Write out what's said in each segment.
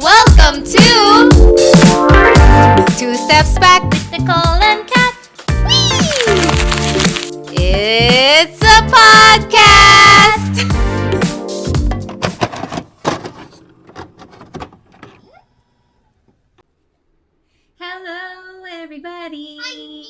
Welcome to Two Steps Back with Nicole and Kat. It's a podcast. Hello, everybody. Hi.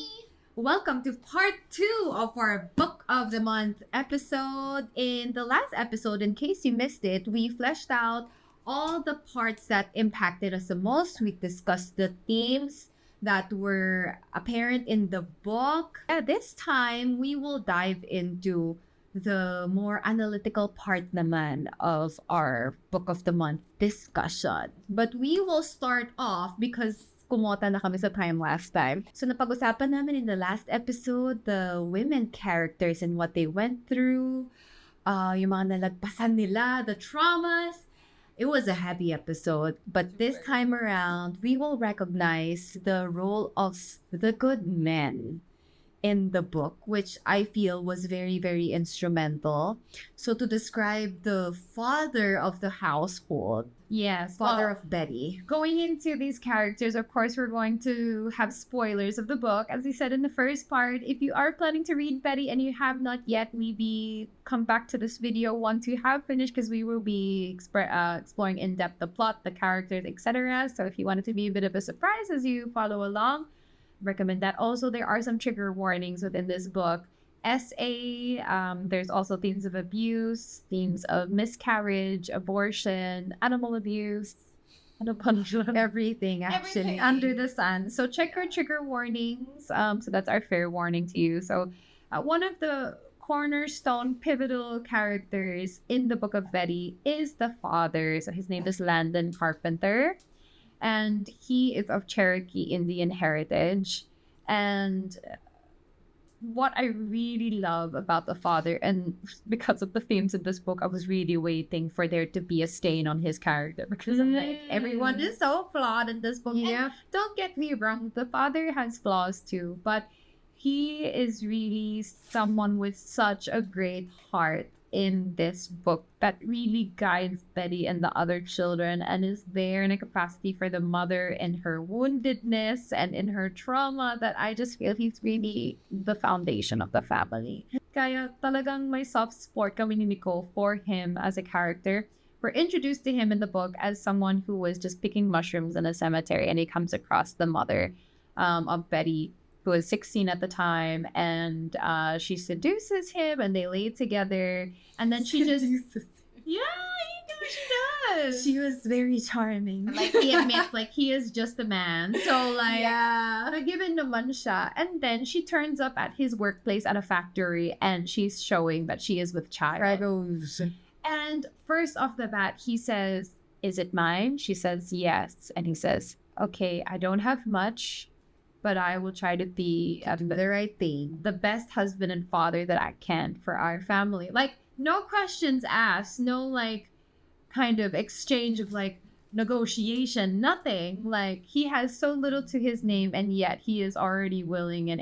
Welcome to part 2 of our Book of the Month episode. In the last episode, in case you missed it, we fleshed out all the parts that impacted us the most. We discussed the themes that were apparent in the book. This time, we will dive into the more analytical part naman of our Book of the Month discussion. But we will start off because kumota na kami sa time last time. So napag-usapan namin in the last episode the women characters and what they went through, yung mga nalagpasan nila, the traumas. It was a heavy episode, but this time around, we will recognize the role of the good men in the book, which I feel was very, very instrumental. So to describe the father of the household, father of Betty. Going into these characters, of course, we're going to have spoilers of the book. As we said in the first part, if you are planning to read Betty and you have not yet, maybe come back to this video once you have finished, because we will be exploring in depth the plot, the characters, etc. So if you want it to be a bit of a surprise as you follow along, recommend that. Also, there are some trigger warnings within this book. There's also themes of abuse, themes of miscarriage, abortion, animal abuse, everything actually under the sun. So check your trigger warnings. So that's our fair warning to you. So one of the cornerstone pivotal characters in the Book of Betty is the father. So his name is Landon Carpenter, and he is of Cherokee Indian heritage. And what I really love about the father, and because of the themes of this book, I was really waiting for there to be a stain on his character, because I'm like, everyone is so flawed in this book. Yeah. And don't get me wrong, the father has flaws too, but he is really someone with such a great heart in this book that really guides Betty and the other children, and is there in a capacity for the mother in her woundedness and in her trauma, that I just feel he's really the foundation of the family. Kaya talagang may soft spot kami ni Nicole for him as a character. We're introduced to him in the book as someone who was just picking mushrooms in a cemetery, and he comes across the mother of Betty, who was 16 at the time, and she seduces him, and they lay together, and then she just she does. She was very charming. Like, he admits, like, he is just a man. So, like, given naman siya. And then she turns up at his workplace at a factory, and she's showing that she is with child. And first off the bat, he says, "Is it mine?" She says, "Yes." And he says, "Okay, I don't have much, but I will try to be The right thing. the best husband and father that I can for our family." Like, no questions asked, no, like, kind of exchange of, like, negotiation, nothing. Like, he has so little to his name, and yet he is already willing and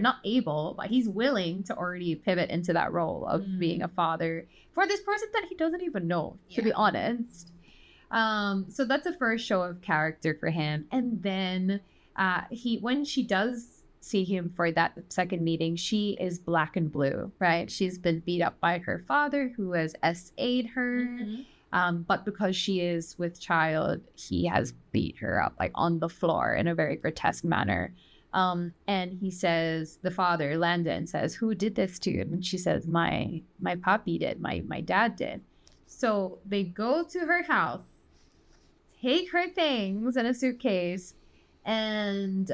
not able, but he's willing to already pivot into that role of being a father for this person that he doesn't even know, to be honest. So that's the first show of character for him. And then when she does see him for that second meeting, she is black and blue, right? She's been beat up by her father, who has SA'd her. But because she is with child, he has beat her up, like, on the floor in a very grotesque manner. And he says, the father, Landon, says, "Who did this to you?" And she says, my papi did, my dad did. So they go to her house, take her things in a suitcase, and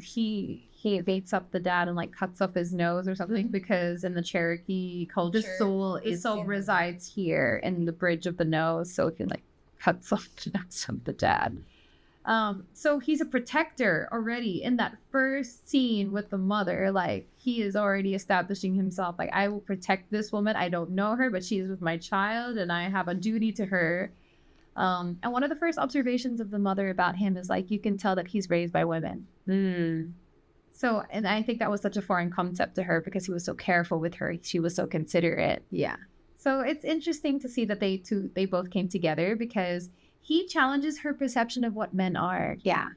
he beats up the dad and, like, cuts off his nose or something, because in the Cherokee culture, the soul resides here in the bridge of the nose, so he, like, cuts off the dad. So he's a protector already in that first scene with the mother. Like, he is already establishing himself, like, I will protect this woman. I don't know her, but she is with my child, and I have a duty to her. And one of the first observations of the mother about him is, like, you can tell that he's raised by women. So, and I think that was such a foreign concept to her, because he was so careful with her. She was so considerate. Yeah. So So it's interesting to see that they both came together because he challenges her perception of what men are. Yeah.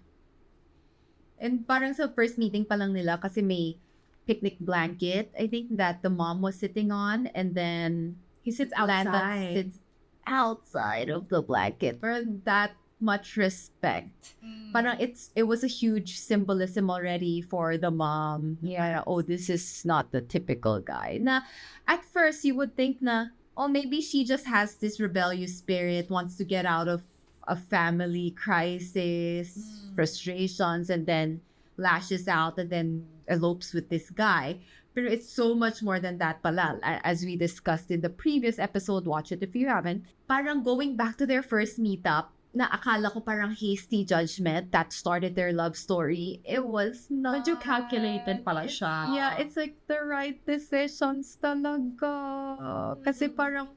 And parang sa first meeting pa lang nila kasi may picnic blanket, I think, that the mom was sitting on, and then He sits Landon outside. sits outside of the blanket for that much respect. Parang it was a huge symbolism already for the mom. Yeah, oh, this is not the typical guy. Na at first you would think na, oh, maybe she just has this rebellious spirit, wants to get out of a family crisis, frustrations, and then lashes out and then elopes with this guy. But it's so much more than that pala. As we discussed in the previous episode, watch it if you haven't. Parang going back to their first meetup, na akala ko parang hasty judgment that started their love story. It was not. Medyo calculated pala siya. Yeah, it's like the right decisions talaga. Kasi parang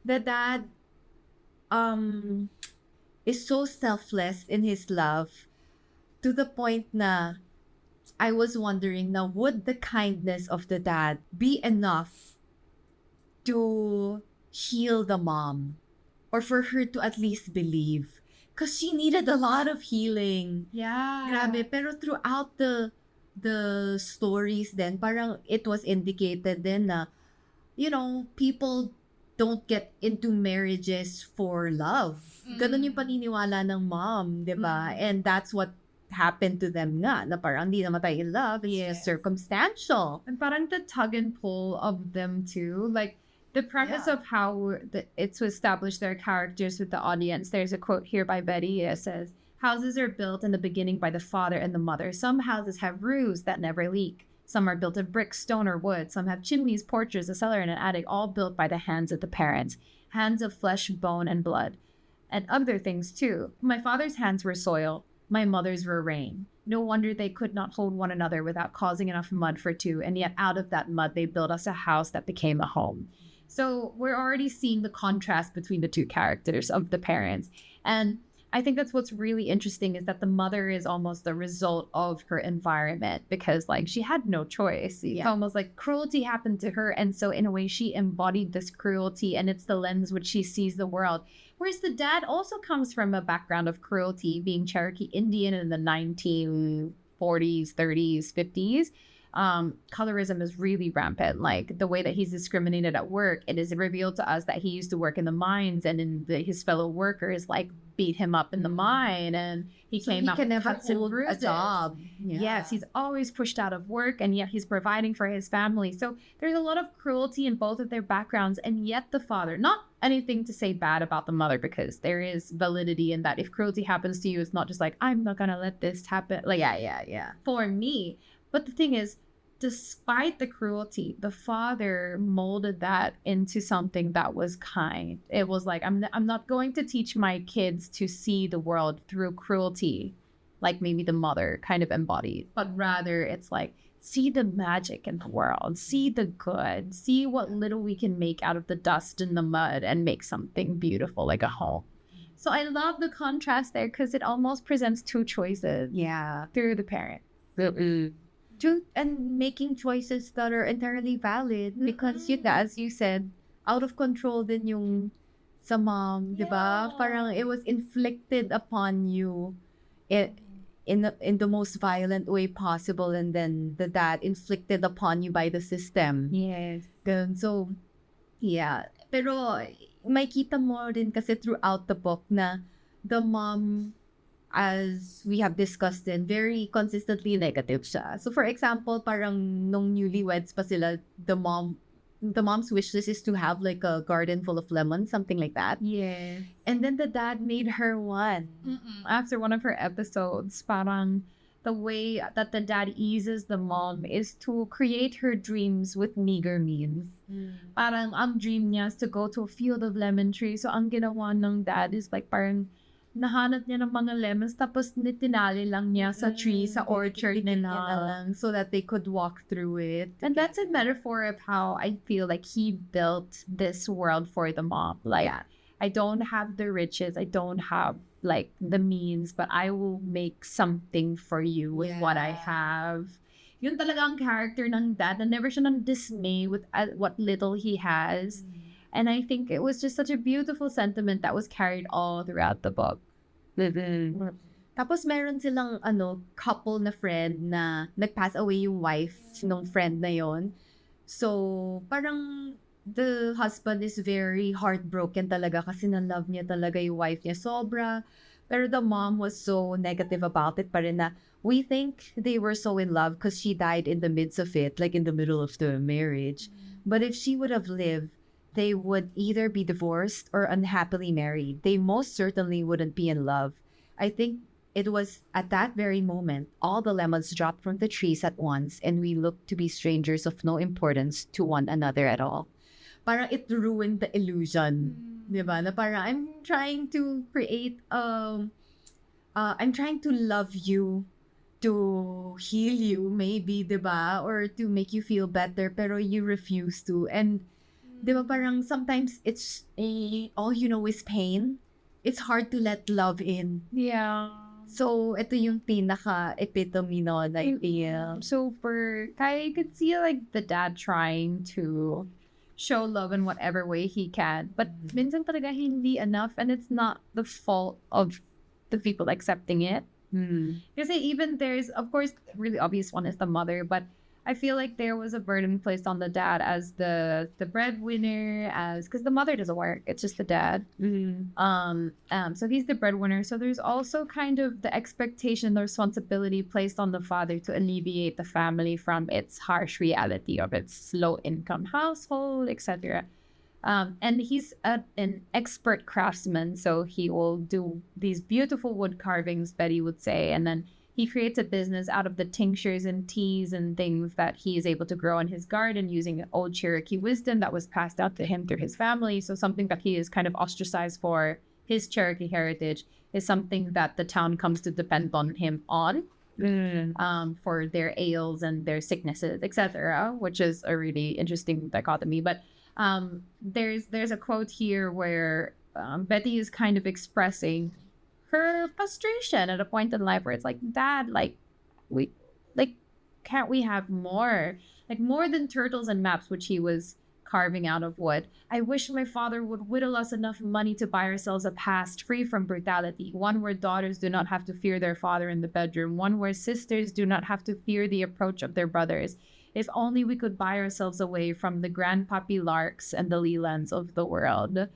the dad is so selfless in his love to the point na I was wondering na would the kindness of the dad be enough to heal the mom or for her to at least believe? Because she needed a lot of healing. Yeah. Grabe. Pero throughout the stories then, parang it was indicated then na, you know, people don't get into marriages for love. Ganun yung paniniwala ng mom, di ba? And that's what happened to them nga, na parang hindi namatay in love, it's circumstantial. And parang the tug and pull of them too. Like, the premise of how it's to establish their characters with the audience. There's a quote here by Betty. It says, houses are built in the beginning by the father and the mother. Some houses have roofs that never leak. Some are built of brick, stone, or wood. Some have chimneys, porches, a cellar, and an attic, all built by the hands of the parents. Hands of flesh, bone, and blood. And other things too. My father's hands were soil. My mother's were rain. No wonder they could not hold one another without causing enough mud for two. And yet out of that mud, they built us a house that became a home. So we're already seeing the contrast between the two characters of the parents. And I think that's what's really interesting is that the mother is almost the result of her environment because, like, she had no choice. It's almost like cruelty happened to her. And so in a way, she embodied this cruelty and it's the lens which she sees the world. Whereas the dad also comes from a background of cruelty, being Cherokee Indian in the 1940s, 30s, 50s. Colorism is really rampant. Like the way that he's discriminated at work, it is revealed to us that he used to work in the mines and his fellow workers like beat him up in the mine and he came out can never cuts and hold a bruises. job. Yes, he's always pushed out of work and yet he's providing for his family. So there's a lot of cruelty in both of their backgrounds, and yet the father, not anything to say bad about the mother because there is validity in that. If cruelty happens to you, it's not just like, I'm not gonna let this happen. Like, for me. But the thing is, despite the cruelty, the father molded that into something that was kind. It was like, I'm not going to teach my kids to see the world through cruelty, like maybe the mother kind of embodied, but rather it's like, see the magic in the world, see the good, see what little we can make out of the dust and the mud and make something beautiful like a home. So I love the contrast there because it almost presents two choices through the parent. And making choices that are entirely valid because yun nga, as you said, out of control din yung sa mom, di ba? Parang it was inflicted upon you in the most violent way possible, and then the dad inflicted upon you by the system. Yes. Ganun. So, yeah. Pero may kita mo din kasi throughout the book na the mom, as we have discussed din, very consistently negative siya. So for example, parang nung newlyweds pa sila, the mom's wish list is to have like a garden full of lemons, something like that. Yes. And then the dad made her one. After one of her episodes, parang the way that the dad eases the mom is to create her dreams with meager means. Parang ang dream niya is to go to a field of lemon trees. So ang ginawa ng dad is like parang nahanap niya ng mga lemons tapos tinali lang niya sa tree, sa orchard nila so that they could walk through it. And that's a metaphor of how I feel like he built this world for the mom. Like, I don't have the riches, I don't have like the means, but I will make something for you with what I have. Yun talaga ang character ng dad, na never siya nang dismay with what little he has. And I think it was just such a beautiful sentiment that was carried all throughout the book. Tapos meron silang couple na friend na nag-pass away yung wife nung friend na yon. So, parang the husband is very heartbroken talaga kasi na-love niya talaga yung wife niya sobra. Pero the mom was so negative about it pa rin na we think they were so in love because she died in the midst of it, like in the middle of the marriage. But if she would have lived, they would either be divorced or unhappily married. They most certainly wouldn't be in love. I think it was at that very moment, all the lemons dropped from the trees at once, and we looked to be strangers of no importance to one another at all. Parang it ruined the illusion. Diba? Na parang I'm trying to create, I'm trying to love you, to heal you, maybe, diba? Or to make you feel better, pero you refuse to. And, diba, parang sometimes it's, all you know is pain. It's hard to let love in. Yeah. So, ito yung pinaka-epitome no, I feel. So I could see like the dad trying to show love in whatever way he can. But minsan talaga hindi enough, and it's not the fault of the people accepting it. Kasi even there's, of course, really obvious one is the mother, but I feel like there was a burden placed on the dad as the breadwinner, because the mother doesn't work. It's just the dad. So he's the breadwinner. So there's also kind of the expectation, the responsibility placed on the father to alleviate the family from its harsh reality of its low income household, etc. And he's an expert craftsman, so he will do these beautiful wood carvings, Betty would say, and then he creates a business out of the tinctures and teas and things that he is able to grow in his garden using old Cherokee wisdom that was passed out to him through his family. So something that he is kind of ostracized for, his Cherokee heritage, is something that the town comes to depend on him on for their ails and their sicknesses, etc., which is a really interesting dichotomy. But there's a quote here where Betty is kind of expressing her frustration at a point in life where it's like, Dad, can't we have more? Like more than turtles and maps, which he was carving out of wood. I wish my father would whittle us enough money to buy ourselves a past free from brutality. One where daughters do not have to fear their father in the bedroom. One where sisters do not have to fear the approach of their brothers. If only we could buy ourselves away from the grandpappy larks and the Lelands of the world.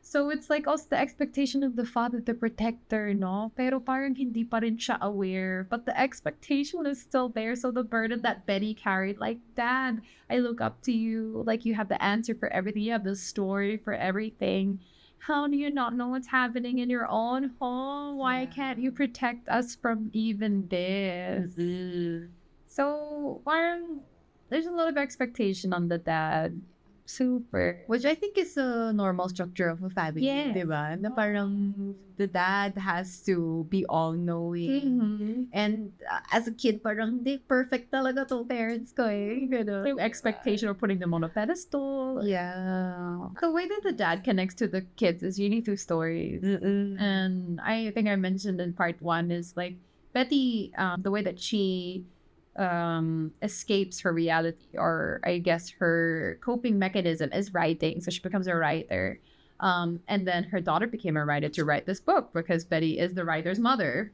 So it's like also the expectation of the father, the protector, no? Pero parang hindi pa rin siya aware. But the expectation is still there. So the burden that Betty carried, like, Dad, I look up to you. Like, you have the answer for everything. You have the story for everything. How do you not know what's happening in your own home? Why can't you protect us from even this? So parang there's a lot of expectation on the dad. Super. Which I think is a normal structure of a family, diba? Na parang the dad has to be all-knowing. And as a kid, parang di perfect talaga to parents ko eh. The expectation of putting them on a pedestal. Yeah. The way that the dad connects to the kids is really through stories. And I think I mentioned in part 1 is like Betty, the way that she escapes her reality, or I guess her coping mechanism is writing. So she becomes a writer. And then her daughter became a writer to write this book because Betty is the writer's mother.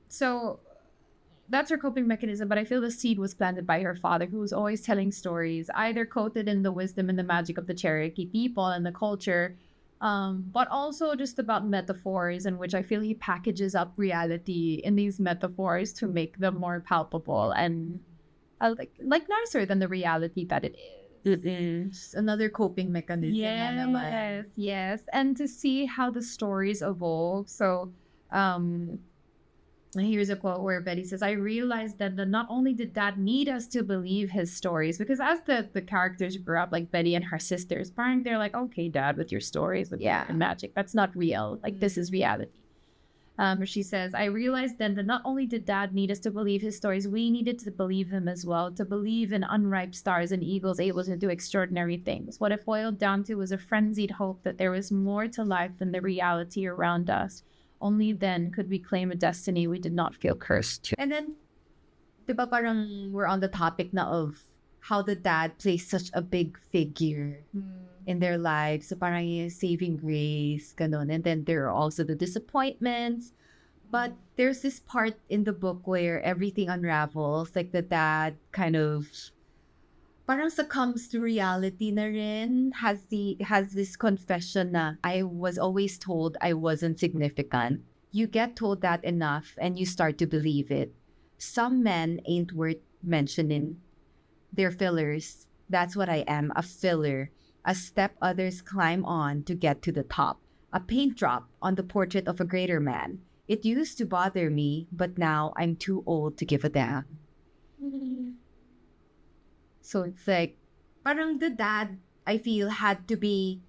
So that's her coping mechanism. But I feel the seed was planted by her father, who was always telling stories, either coated in the wisdom and the magic of the Cherokee people and the culture, but also just about metaphors, in which I feel he packages up reality in these metaphors to make them more palpable and like nicer than the reality that it is. It is another coping mechanism. Yes. And to see how the stories evolve. So, here's a quote where Betty says, I realized that not only did Dad need us to believe his stories, because as the characters grew up, like Betty and her sisters, they're like, okay, Dad, with your stories, with your magic, that's not real. Like, this is reality. She says, I realized then that not only did Dad need us to believe his stories, we needed to believe him as well, to believe in unripe stars and eagles able to do extraordinary things. What it boiled down to was a frenzied hope that there was more to life than the reality around us. Only then could we claim a destiny we did not feel cursed to. And then, diba parang we're on the topic na of how the dad plays such a big figure in their lives. So parang yung saving grace, ganon. And then there are also the disappointments. But there's this part in the book where everything unravels. Like the dad kind of parang succumbs to reality na rin. Has this confession na I was always told I wasn't significant. You get told that enough and you start to believe it. Some men ain't worth mentioning. They're fillers. That's what I am, a filler. A step others climb on to get to the top. A paint drop on the portrait of a greater man. It used to bother me, but now I'm too old to give a damn. So it's like, parang the dad, I feel, had to be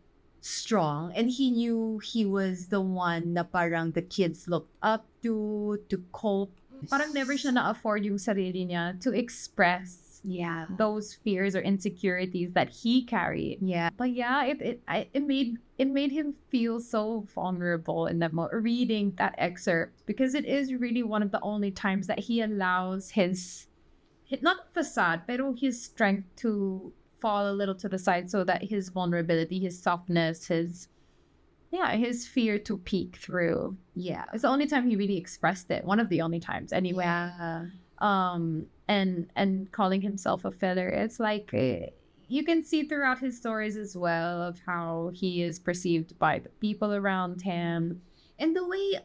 strong. And he knew he was the one na parang the kids looked up to cope. Parang never siya na-afford yung sarili niya to express Yeah. those fears or insecurities that he carried. Yeah. But yeah, it made him feel so vulnerable in that reading that excerpt, because it is really one of the only times that he allows his not facade, pero his strength to fall a little to the side, so that his vulnerability, his softness, his fear to peek through. Yeah. It's the only time he really expressed it. One of the only times, anyway. Yeah. And calling himself a filler, it's like you can see throughout his stories as well of how he is perceived by the people around him. And the way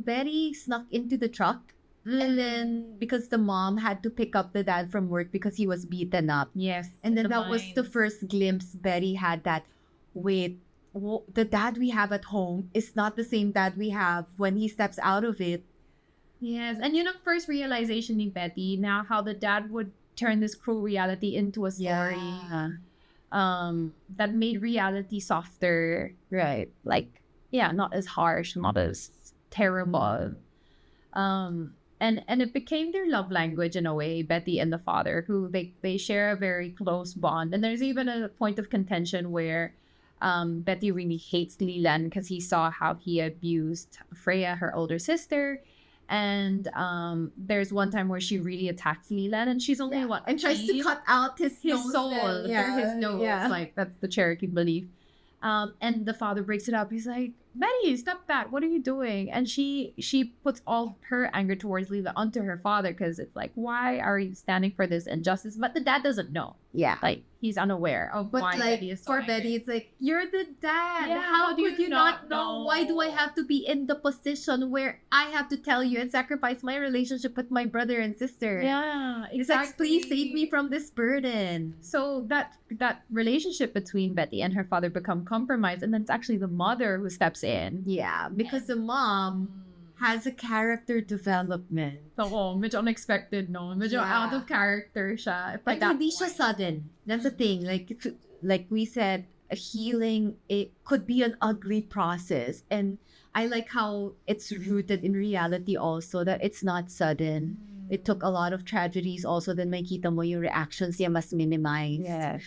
Betty snuck into the truck, and then because the mom had to pick up the dad from work because he was beaten up. Yes. And then that was the first glimpse Betty had that, wait, the dad we have at home is not the same dad we have when he steps out of it. Yes. And yun ang first realization ni Betty, now how the dad would turn this cruel reality into a story. Yeah. That made reality softer. Right. Like, yeah, not as harsh, not as terrible. And it became their love language in a way, Betty and the father, who they share a very close bond. And there's even a point of contention where Betty really hates Leland because he saw how he abused Freya, her older sister. And there's one time where she really attacks Leland, and she's only what, And tries to cut out his nose soul then. through his nose. Yeah. Like, that's the Cherokee belief. And the father breaks it up. He's like, Betty, stop that. What are you doing? And she puts all her anger towards Leela onto her father, because it's like, why are you standing for this injustice? But the dad doesn't know. Yeah. Like, he's unaware of But why like Betty is so for angry. Betty, it's like, you're the dad. Yeah, how how do could you you not not know? know? Why do I have to be in the position where I have to tell you and sacrifice my relationship with my brother and sister? Yeah, It's like, please save me from this burden. So that relationship between Betty and her father become compromised, and then it's actually the mother who steps in. Yeah, because the mom has a character development. Oo, medyo unexpected, no? Medyo Yeah. out of character siya. But hindi siya sudden. That's the thing. Like we said, a healing, it could be an ugly process. And I like how it's rooted in reality also, that it's not sudden. It took a lot of tragedies also. Then makita mo yung reactions niya mas minimized. Yes.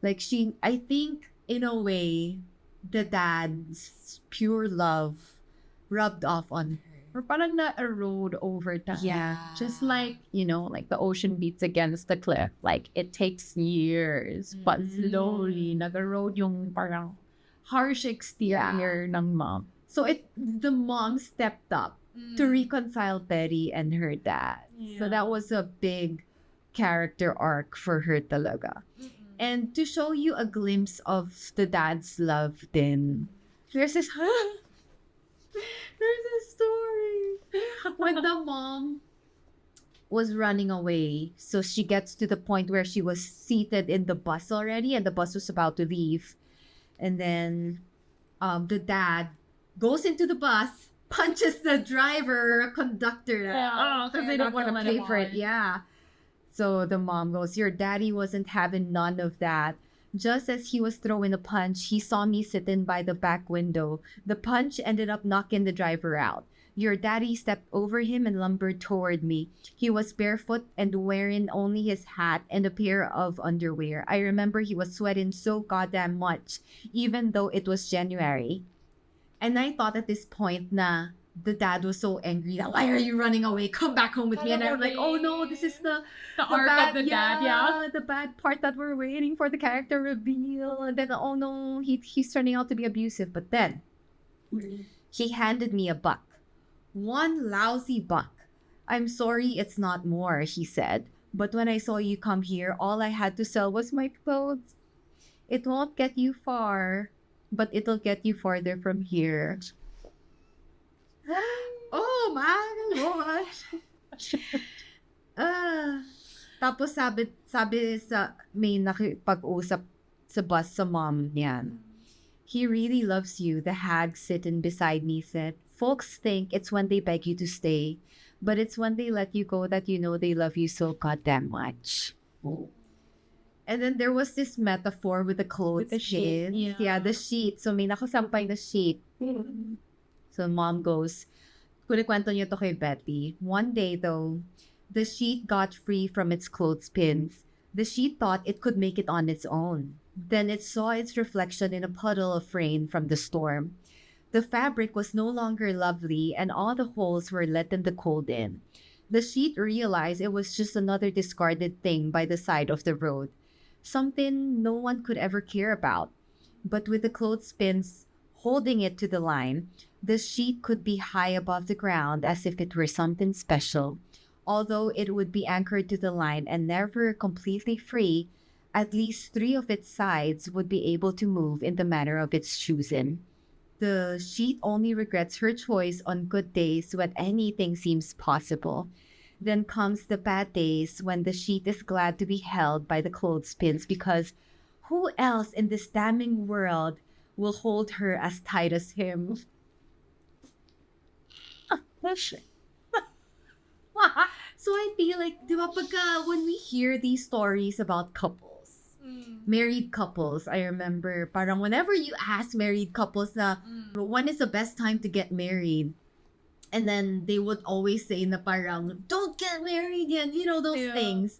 Like I think in a way, the dad's pure love rubbed off on her. Or parang na-erode over time. Yeah. Just like, like the ocean beats against the cliff. Like, it takes years, but slowly, nag-erode yung parang harsh exterior ng mom. So the mom stepped up to reconcile Betty and her dad. So that was a big character arc for her talaga. And to show you a glimpse of the dad's love then, there's this story when the mom was running away. So she gets to the point where she was seated in the bus already, and the bus was about to leave. And then the dad goes into the bus, punches the driver or conductor. Because they don't want to pay for it. Yeah. So the mom goes, your daddy wasn't having none of that. Just as he was throwing a punch, he saw me sitting by the back window. The punch ended up knocking the driver out. Your daddy stepped over him and lumbered toward me. He was barefoot and wearing only his hat and a pair of underwear. I remember he was sweating so goddamn much, even though it was January. And I thought at this point na the dad was so angry that, why are you running away? Come back home with me. And I'm like, oh no, this is the arc bad, of the dad, yeah. the bad part that we're waiting for, the character reveal. And then, oh no, he's turning out to be abusive. But then he handed me a buck. One lousy buck. I'm sorry it's not more, he said. But when I saw you come here, all I had to sell was my clothes. It won't get you far, but it'll get you farther from here. Oh my gosh. Tapos sabi sa may nakipag-usap sa bus sa mom niyan. He really loves you, the hag sitting beside me said. Folks think it's when they beg you to stay, but it's when they let you go that you know they love you so goddamn much. And then there was this metaphor with the clothes. With the sheet, yeah. The sheet. So may nakasampay na sheet. So mom goes, kunikwento niyo to kay Betty. One day though, the sheet got free from its clothespins. The sheet thought it could make it on its own. Then it saw its reflection in a puddle of rain from the storm. The fabric was no longer lovely and all the holes were letting the cold in. The sheet realized it was just another discarded thing by the side of the road. Something no one could ever care about. But with the clothespins holding it to the line, the sheet could be high above the ground as if it were something special. Although it would be anchored to the line and never completely free, at least 3 of its sides would be able to move in the manner of its choosing. The sheet only regrets her choice on good days when anything seems possible. Then comes the bad days when the sheet is glad to be held by the clothespins because who else in this damning world will hold her as tight as him? So I feel like, di ba, when we hear these stories about couples, married couples, I remember, parang whenever you ask married couples na, when is the best time to get married? And then they would always say na parang, don't get married yan, those things.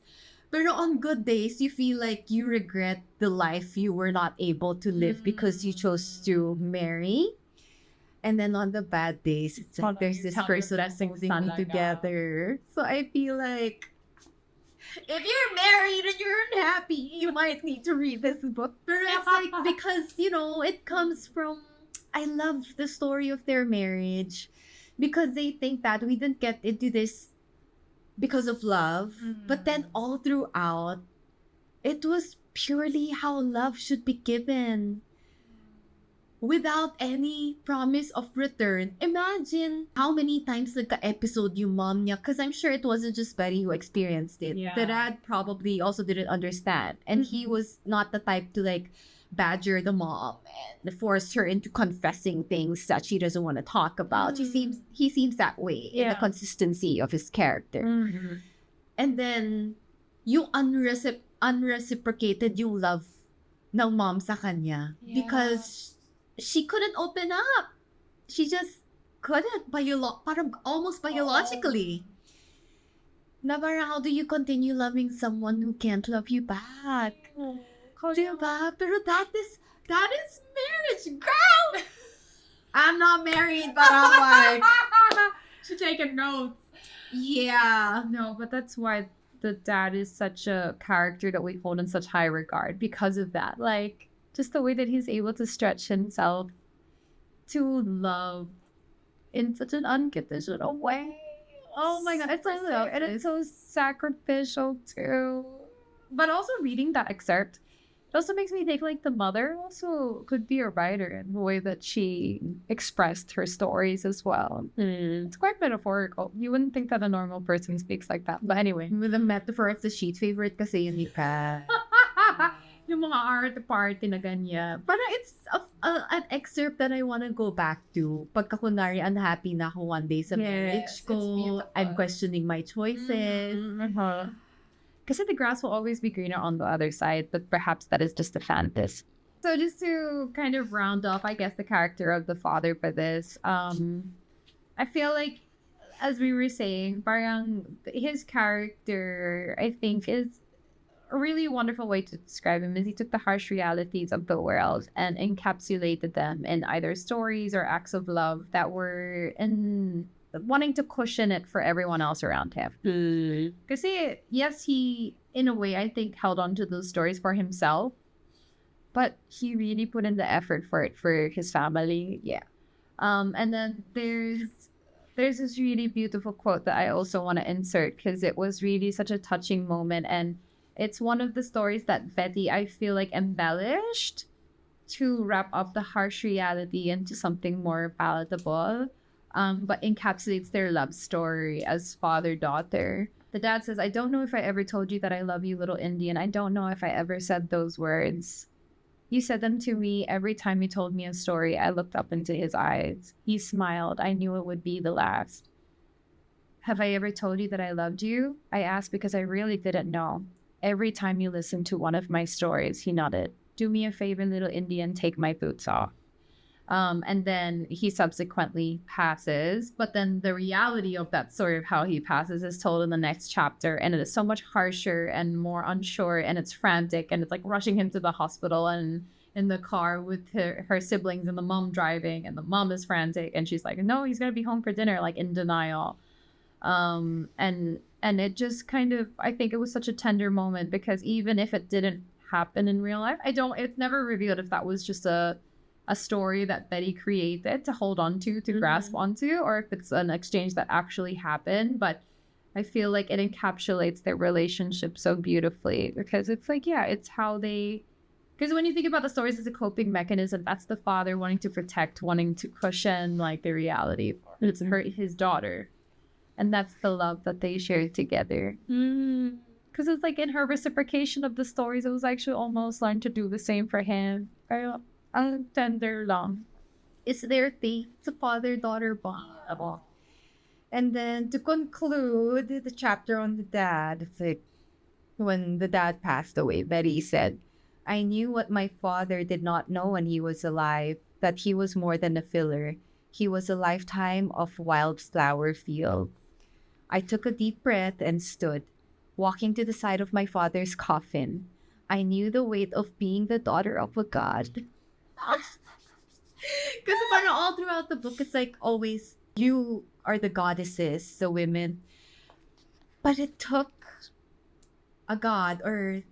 Pero on good days, you feel like you regret the life you were not able to live because you chose to marry. And then on the bad days, it's like there's this person that's holding me together. So I feel like if you're married and you're unhappy, you might need to read this book. But it's like, because, it comes from, I love the story of their marriage. Because they think that we didn't get into this because of love. But then all throughout, it was purely how love should be given. Without any promise of return. Imagine how many times nagka-episode yung mom niya. Because I'm sure it wasn't just Betty who experienced it. Yeah. The dad probably also didn't understand. And he was not the type to badger the mom and force her into confessing things that she doesn't want to talk about. He seems that way in the consistency of his character. And then yung unreciprocated yung love ng mom sa kanya because she couldn't open up. She just couldn't parang almost biologically. Na parang, how do you continue loving someone who can't love you back? Diba? Pero that is marriage, girl! I'm not married, but I'm like... She's taking notes. Yeah. No, but that's why the dad is such a character that we hold in such high regard because of that. Like, just the way that he's able to stretch himself to love in such an unconditional way. Oh my god, it's like, and it's so sacrificial too. But also reading that excerpt, it also makes me think like the mother also could be a writer in the way that she expressed her stories as well. It's quite metaphorical. You wouldn't think that a normal person speaks like that. But anyway. With the metaphor of the sheet, favorite kasi yun ni Pat. Yung mga art party na ganyan. But it's an excerpt that I want to go back to. Pagka kunwari, unhappy na ako one day sa marriage ko. I'm questioning my choices. Kasi the grass will always be greener on the other side, but perhaps that is just a fantasy. So just to kind of round off, I guess, the character of the father for this, I feel like, as we were saying, parang his character, I think, is a really wonderful way to describe him is he took the harsh realities of the world and encapsulated them in either stories or acts of love that were in wanting to cushion it for everyone else around him. Because yes, he, in a way, I think, held on to those stories for himself, but he really put in the effort for it for his family. Yeah. And then there's this really beautiful quote that I also want to insert because it was really such a touching moment, and it's one of the stories that Betty, I feel like, embellished to wrap up the harsh reality into something more palatable, but encapsulates their love story as father-daughter. The dad says, "I don't know if I ever told you that I love you, little Indian. I don't know if I ever said those words. You said them to me every time you told me a story. I looked up into his eyes. He smiled. I knew it would be the last. Have I ever told you that I loved you? I asked because I really didn't know. Every time you listened to one of my stories," he nodded. "Do me a favor, little Indian, take my boots off." And then he subsequently passes, but then the reality of that story of how he passes is told in the next chapter, and it is so much harsher and more unsure, and it's frantic, and it's like rushing him to the hospital and in the car with her siblings and the mom driving, and the mom is frantic, and she's like, "No, he's gonna be home for dinner," like in denial. And it just kind of, I think it was such a tender moment because even if it didn't happen in real life, it's never revealed if that was just a story that Betty created to hold on to grasp onto, or if it's an exchange that actually happened. But I feel like it encapsulates their relationship so beautifully because it's like, yeah, it's how they, because when you think about the stories as a coping mechanism, that's the father wanting to protect, wanting to cushion like the reality. It's his daughter. And that's the love that they shared together. Because it's like in her reciprocation of the stories, it was actually almost learned to do the same for him. Pero ang tender lang. It's their thing. It's a father-daughter bond. And then to conclude the chapter on the dad, it's like when the dad passed away, Betty said, "I knew what my father did not know when he was alive, that he was more than a filler. He was a lifetime of wildflower field." I took a deep breath and stood, walking to the side of my father's coffin. I knew the weight of being the daughter of a god. Because parang all throughout the book, it's like always, you are the goddesses, the women. But it took a god or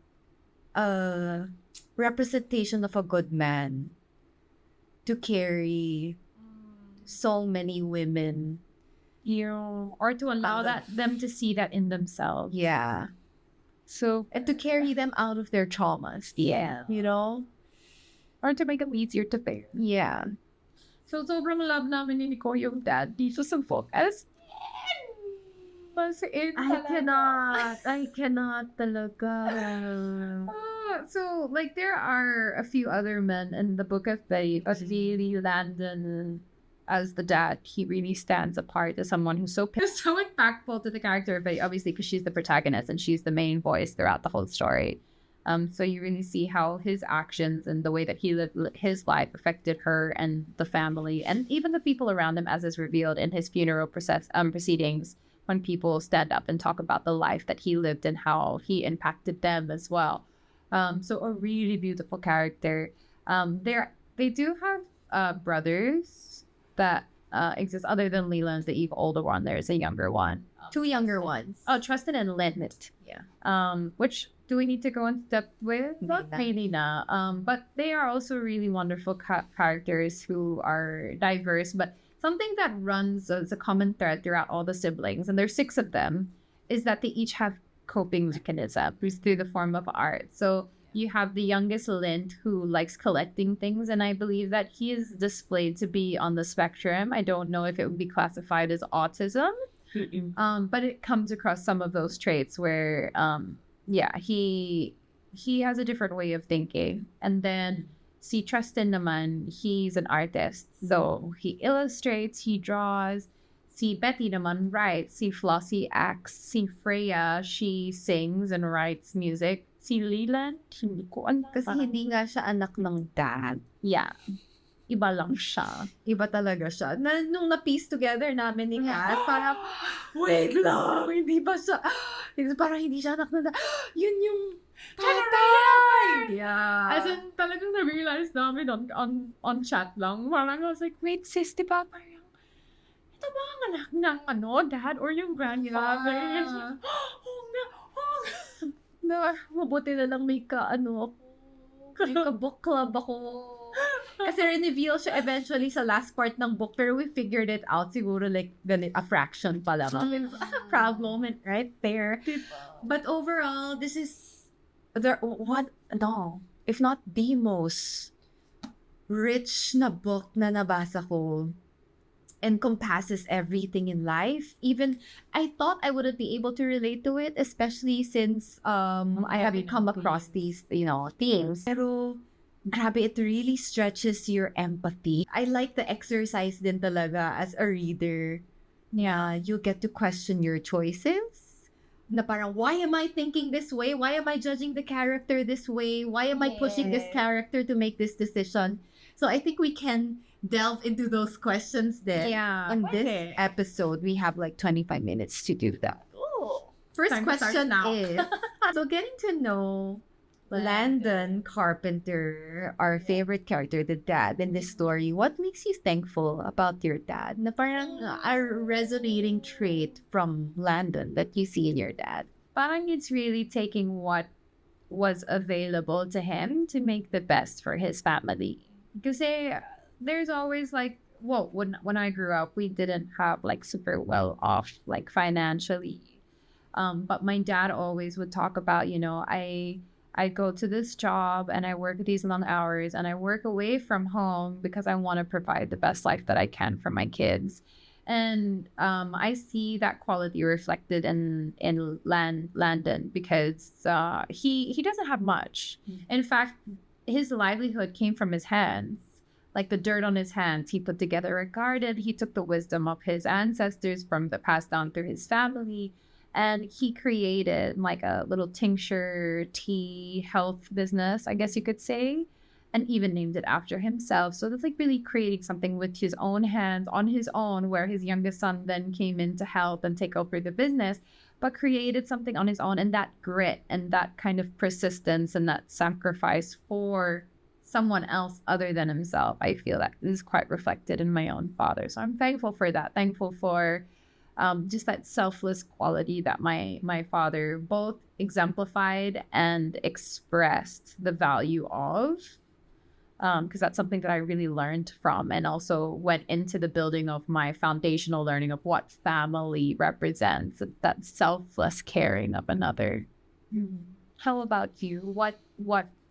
a representation of a good man to carry so many women. Or to allow them to see that in themselves. Yeah. So, And to carry them out of their traumas. yeah. You know? Or to make them easier to bear. Yeah. So, sobrang love namin ni Nicole yung dad dito sa book. As I cannot talaga. So, like, there are a few other men in the book of Betty, but really Landon as the dad, he really stands apart as someone who's so impactful to the character of Betty, obviously, because she's the protagonist and she's the main voice throughout the whole story. So you really see how his actions and the way that he lived his life affected her and the family and even the people around him, as is revealed in his funeral proceedings, when people stand up and talk about the life that he lived and how he impacted them as well. So a really beautiful character. They do have brothers that exist other than Leland, the older one. There's a younger one. Two younger ones. Oh, Tristan and Landon. Yeah. Which do we need to go in depth with? Not really na. But they are also really wonderful characters who are diverse. But something that runs as a common thread throughout all the siblings, and there's 6 of them, is that they each have coping mechanisms through the form of art. So you have the youngest Lind, who likes collecting things, and I believe that he is displayed to be on the spectrum. I don't know if it would be classified as autism, but it comes across some of those traits where, he has a different way of thinking. And then si Tristan naman, he's an artist, so he illustrates, he draws. Si Betty naman writes, si Flossie acts, si Freya, she sings and writes music. Si Leland, hindi ko alam. Kasi hindi nga siya anak ng dad. Yeah. Iba lang siya. Iba talaga siya. Nung na-piece together namin ni Kat, parang, wait lang, hindi ba siya, parang hindi siya anak ng dad. Yun yung Tatay! Yeah. As in, talagang na-realize namin on chat lang. Parang I was like, wait, sis, di ba parang, ito ba ang anak ng dad or yung grandfather? Yeah. Oh, na, oh. Na, mabuti na lang may May ka-book club ako. Kasi reveal siya eventually sa last part ng book, pero we figured it out siguro like a fraction pa lang. It's a proud moment right there. But overall, this is if not the most rich na book na nabasa ko, encompasses everything in life. Even I thought I wouldn't be able to relate to it, especially since I haven't come across these, themes. Pero grabe, it really stretches your empathy. I like the exercise din talaga as a reader. Yeah, you get to question your choices. Na parang, why am I thinking this way? Why am I judging the character this way? Why am I pushing this character to make this decision? So I think we can delve into those questions then. Yeah. On this episode, we have like 25 minutes to do that. First Time to start question now. is, so getting to know Landon Carpenter, our favorite character, the dad in this story, what makes you thankful about your dad? Na parang a resonating trait from Landon that you see in your dad. Parang it's really taking what was available to him to make the best for his family. Because there's always like, well, when I grew up, we didn't have like super well off like financially. But my dad always would talk about, I go to this job and I work these long hours and I work away from home because I want to provide the best life that I can for my kids. And I see that quality reflected in Landon because he doesn't have much. In fact, his livelihood came from his hands. Like the dirt on his hands, he put together a garden. He took the wisdom of his ancestors from the passed down through his family. And he created like a little tincture tea health business, I guess you could say, and even named it after himself. So that's like really creating something with his own hands on his own, where his youngest son then came in to help and take over the business, but created something on his own. And that grit and that kind of persistence and that sacrifice for someone else other than himself, I feel that is quite reflected in my own father. So I'm thankful for that. Thankful for just that selfless quality that my father both exemplified and expressed the value of, because that's something that I really learned from and also went into the building of my foundational learning of what family represents, that selfless caring of another. How about you? What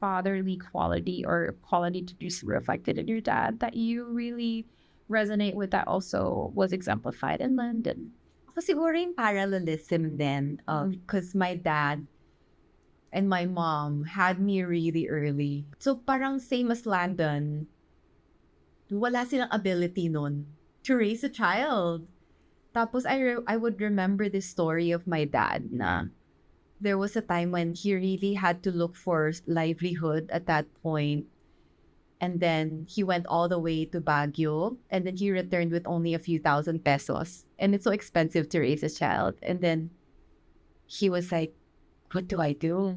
fatherly quality or quality did you see reflected in your dad that you really resonate with that also was exemplified in Landon? Ako siguro yung parallelism then, because my dad and my mom had me really early. So parang same as Landon, wala silang ability nun to raise a child. Tapos I would remember this story of my dad na there was a time when he really had to look for livelihood at that point. And then he went all the way to Baguio, and then he returned with only a few thousand pesos. And it's so expensive to raise a child. And then he was like, what do I do?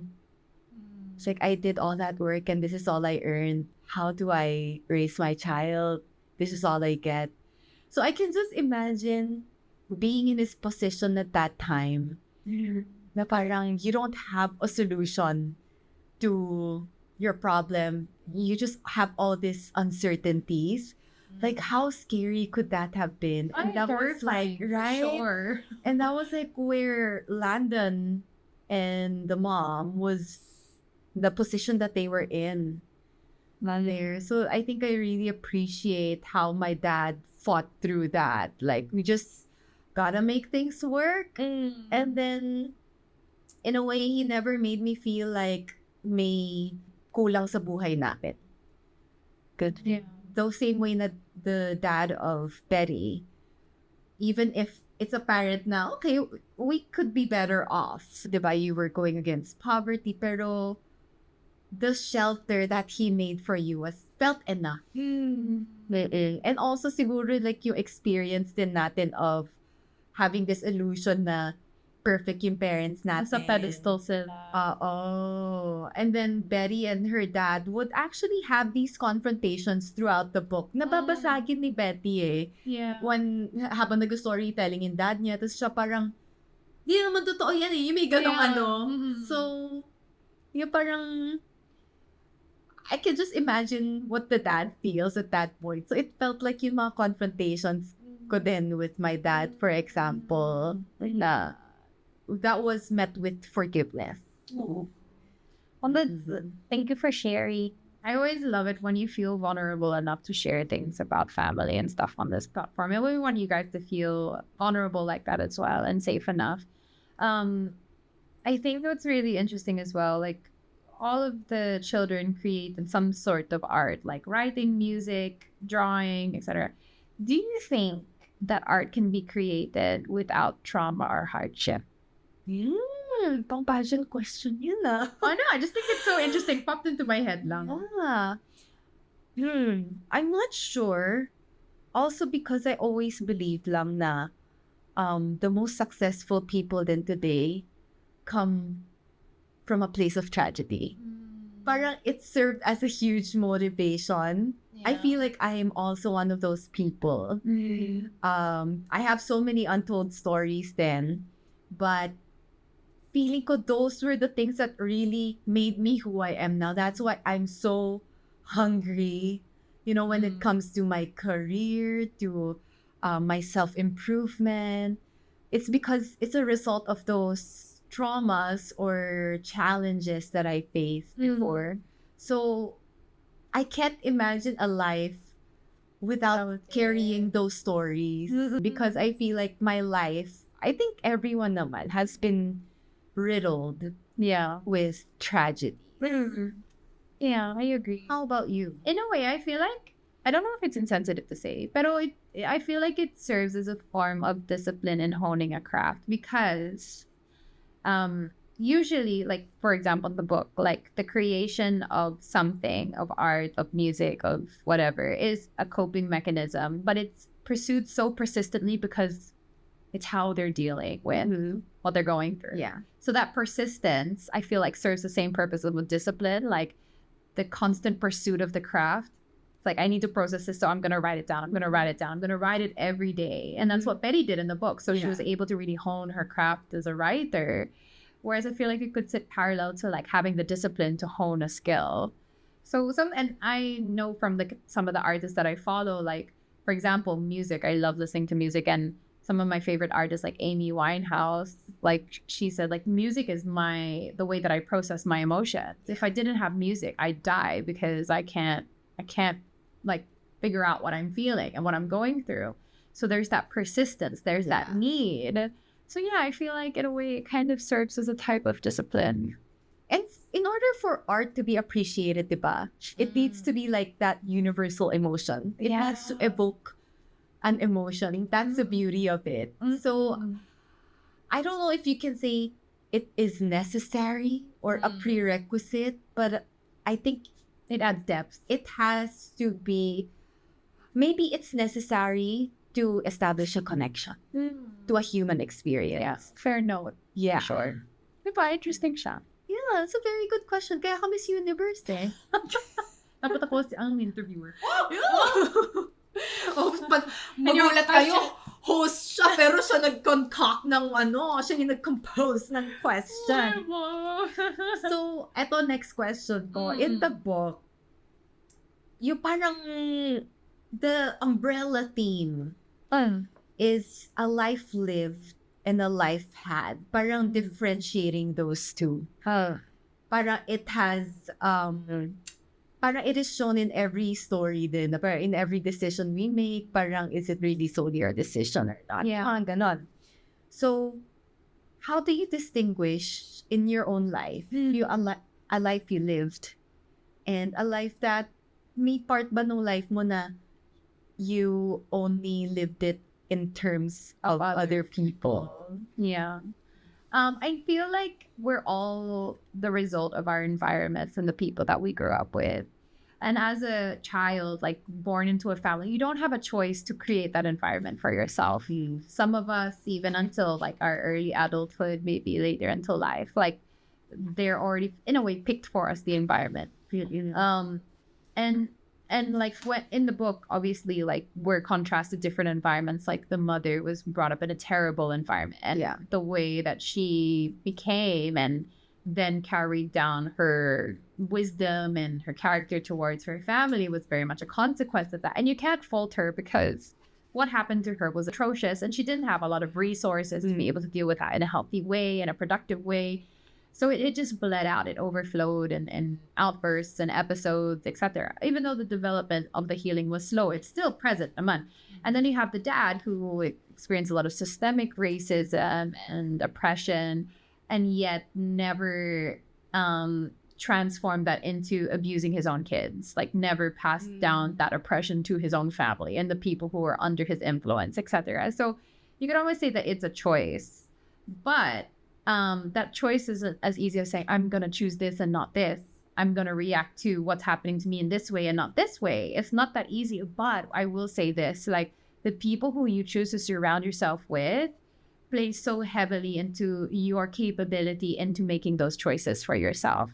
It's like, I did all that work and this is all I earned. How do I raise my child? This is all I get. So I can just imagine being in his position at that time. Na parang you don't have a solution to your problem. You just have all these uncertainties. Like, how scary could that have been? And that was like, right? Sure. And that was like where Landon and the mom was the position that they were in there. So I think I really appreciate how my dad fought through that. Like, we just gotta make things work. And then, in a way, he never made me feel like may kulang sa buhay natin. Good. Yeah. The same way na the dad of Betty, even if it's apparent na, okay, we could be better off. Diba? You were going against poverty, pero the shelter that he made for you was felt enough. And also siguro like yung experience din natin of having this illusion na perfect yung parents natin. Sa pedestal sila. And then Betty and her dad would actually have these confrontations throughout the book. Nababasagin ni Betty eh. Yeah. When, habang nag-storytelling yung dad niya, tapos siya parang, di naman totoo yan eh. Yung may ganong Yeah. ano. Mhm. So, yung parang, I can just imagine what the dad feels at that point. So, it felt like yung mga confrontations ko din with my dad, for example, na that was met with forgiveness. Well, thank you for sharing. I always love it when you feel vulnerable enough to share things about family and stuff on this platform. And we want you guys to feel vulnerable like that as well and safe enough. I think what's really interesting as well, like all of the children create some sort of art, like writing, music, drawing, etc. Do you think that art can be created without trauma or hardship? Pang-passion question yun ah. Oh no, I just think it's so interesting. Popped into my head lang. I'm not sure. Also because I always believed lang na the most successful people din today come from a place of tragedy. Parang it served as a huge motivation. I feel like I am also one of those people. I have so many untold stories then, but feeling ko those were the things that really made me who I am now. That's why I'm so hungry, when it comes to my career, to my self-improvement. It's because it's a result of those traumas or challenges that I faced before. So I can't imagine a life without carrying those stories because I feel like my life, I think everyone naman has been riddled with tragedy. Yeah, I agree. How about you? In a way, I feel like, I don't know if it's insensitive to say, but I feel like it serves as a form of discipline in honing a craft because usually, like, for example, the book, like the creation of something, of art, of music, of whatever, is a coping mechanism, but it's pursued so persistently because it's how they're dealing with what they're going through. Yeah. So that persistence, I feel like, serves the same purpose of discipline, like the constant pursuit of the craft. It's like, I need to process this, so I'm going to write it down. I'm going to write it down. I'm going to write it every day. And that's what Betty did in the book. So she was able to really hone her craft as a writer. Whereas I feel like it could sit parallel to like having the discipline to hone a skill. So and I know from some of the artists that I follow, like, for example, music. I love listening to music, and some of my favorite artists, like Amy Winehouse, like she said, like, music is the way that I process my emotions. If I didn't have music, I'd die because I can't like figure out what I'm feeling and what I'm going through. So there's that persistence, there's that need. So yeah, I feel like in a way it kind of serves as a type of discipline. And in order for art to be appreciated, diba, it needs to be like that universal emotion. It has to evoke an emotion. That's the beauty of it. So I don't know if you can say it is necessary or a prerequisite, but I think It adds depth. it has to be, maybe it's necessary to establish a connection to a human experience. Yeah, fair note. Yeah. Sure. Diba? Interesting siya. Yeah, that's a very good question. Kaya ka Miss Universe eh. Dapat ako ang interviewer. Magulat kayo, host siya, pero siya nag-concoct ng siya yung nag-compose ng question. So, eto next question ko. In the book, yung parang the umbrella theme is a life lived and a life had. Parang differentiating those two. Parang it has, parang it is shown in every story din. Parang in every decision we make, parang is it really solely our decision or not? Yeah. Parang ganon. So, how do you distinguish in your own life a life you lived and a life that may part ba ng life mo na you only lived it in terms of other people? Yeah. I feel like we're all the result of our environments and the people that we grew up with. And as a child, like born into a family, you don't have a choice to create that environment for yourself. Some of us, even until like our early adulthood, maybe later until life, like they're already in a way picked for us the environment. And like when in the book, obviously, like we're contrasted different environments. Like the mother was brought up in a terrible environment, and the way that she became and then carried down her wisdom and her character towards her family was very much a consequence of that. And you can't fault her because what happened to her was atrocious, and she didn't have a lot of resources to be able to deal with that in a healthy way, in a productive way. So it just bled out. It overflowed and outbursts and episodes, etc. Even though the development of the healing was slow, it's still present, naman. And then you have the dad who experienced a lot of systemic racism and oppression, and yet never transformed that into abusing his own kids, like never passed down that oppression to his own family and the people who were under his influence, etc. So you could always say that it's a choice, but that choice isn't as easy as saying, I'm going to choose this and not this. I'm going to react to what's happening to me in this way and not this way. It's not that easy, but I will say this, like the people who you choose to surround yourself with play so heavily into your capability into making those choices for yourself